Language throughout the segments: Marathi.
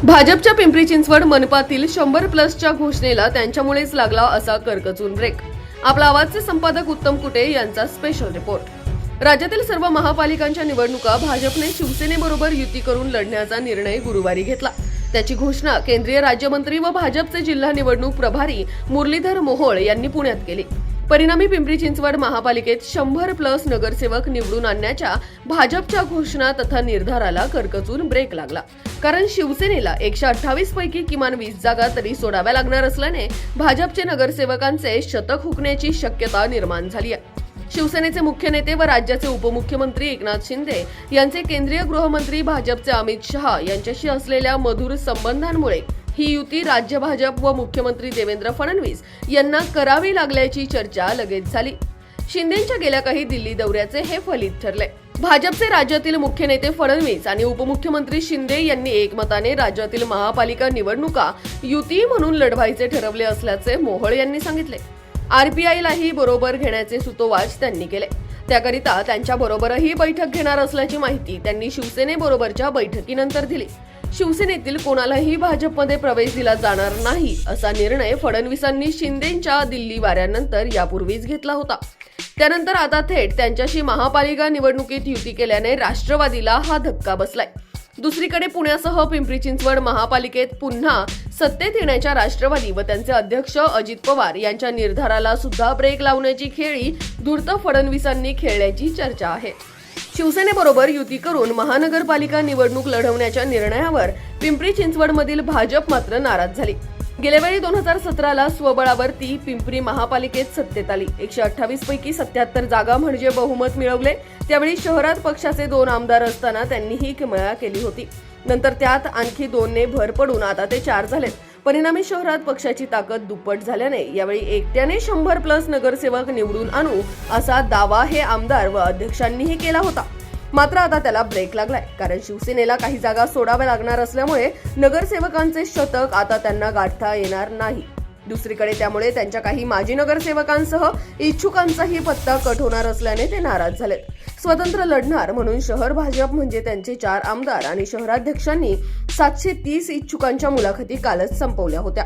भाजपच्या पिंपरी चिंचवड मनपातील 100+ घोषणेला त्यांच्यामुळेच लागला असा करकचून ब्रेक. आपला आवाजचे संपादक उत्तम कुटे यांचा स्पेशल रिपोर्ट. राज्यातील सर्व महापालिकांच्या निवडणुका भाजपने शिवसेनेबरोबर युती करून लढण्याचा निर्णय गुरुवारी घेतला. त्याची घोषणा केंद्रीय राज्यमंत्री व भाजपचे जिल्हा निवडणूक प्रभारी मुरलीधर मोहोळ यांनी पुण्यात केली. परिणामी पिंपरी चिंचवड महापालिकेत 100+ नगरसेवक निवडून आणण्याच्या भाजपच्या घोषणा तथा निर्धाराला करकचून ब्रेक लागला. कारण शिवसेनेला 128 पैकी किमान 20 जागा तरी सोडाव्या लागणार असल्याने भाजपचे नगरसेवकांचे शतक हुकण्याची शक्यता निर्माण झाली आहे. शिवसेनेचे मुख्य नेते व राज्याचे उपमुख्यमंत्री एकनाथ शिंदे यांचे केंद्रीय गृहमंत्री भाजपचे अमित शहा यांच्याशी असलेल्या मधुर संबंधांमुळे ही युती राज्य भाजप व मुख्यमंत्री देवेंद्र फडणवीस यांना करावी लागल्याची चर्चा लगेच झाली. शिंदेंच्या गेल्या काही दिल्ली दौऱ्याचे हे फलित ठरले. भाजपचे राज्यातील मुख्य नेते फडणवीस आणि उपमुख्यमंत्री शिंदे यांनी एकमताने राज्यातील महापालिका निवडणुका युती म्हणून लढवायचे ठरवले असल्याचे मोहोळ यांनी सांगितले. आरपीआयलाही बरोबर घेण्याचे सुतोवाच त्यांनी केले. त्याकरिता त्यांच्या बरोबरही बैठक घेणार असल्याची माहिती त्यांनी शिवसेनेबरोबरच्या बैठकीनंतर दिली. शिवसेनेतील कोणालाही भाजपमध्ये प्रवेश दिला जाणार नाही असा निर्णय फडणवीसांनी शिंदेंच्या दिल्ली वाऱ्यानंतर यापूर्वीच घेतला होता. त्यानंतर आता थेट त्यांच्याशी महापालिका निवडणुकीत युती केल्याने राष्ट्रवादीला हा धक्का बसलाय. दुसरीकडे पुण्यासह पिंपरी चिंचवड महापालिकेत पुन्हा सत्तेत येण्याच्या राष्ट्रवादी व त्यांचे अध्यक्ष अजित पवार यांच्या निर्धाराला सुद्धा ब्रेक लावण्याची खेळी धूर्त फडणवीसांनी खेळल्याची चर्चा आहे. शिवसेनेबरोबर युती करून महानगरपालिका निवडणूक लढवण्याच्या निर्णयावर पिंपरी चिंचवडमधील भाजप मात्र नाराज झाली. गेल्या वेळी 2017ला स्वबळावर ती पिंपरी महापालिकेत सत्तेत आली. 128 पैकी 77 जागा म्हणजे बहुमत मिळवले. त्यावेळी शहरात पक्षाचे 2 आमदार असताना त्यांनी ही किमया केली होती. नंतर त्यात आणखी 2ने भर पडून आता ते 4 झालेत. परिणामी शहरात पक्षाची ताकद दुप्पट झाल्याने यावेळी एकट्याने 100+ नगरसेवक निवडून आणू असा दावा हे आमदार व अध्यक्षांनीही केला होता. मात्र आता त्याला ब्रेक लागलाय. कारण शिवसेनेला काही जागा सोडाव्या लागणार असल्यामुळे नगरसेवकांचे शतक आता त्यांना गाठता येणार नाही. दुसरीकडे त्यामुळे त्यांच्या काही माजी नगरसेवकांसह इच्छुकांचाही पत्ता कट होणार असल्याने ते नाराज झालेत. स्वतंत्र लढणार म्हणून शहर भाजप म्हणजे त्यांचे 4 आमदार आणि शहराध्यक्षांनी 730 इच्छुकांच्या मुलाखती कालच संपवल्या होत्या.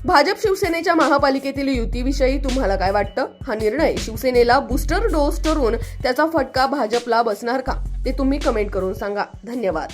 भाजप शिवसेनेच्या महापालिकेतील युतीविषयी तुम्हाला काय वाटतं? हा निर्णय शिवसेनेला बूस्टर डोस ठरून त्याचा फटका भाजपला बसणार का? ते तुम्ही कमेंट करून सांगा. धन्यवाद.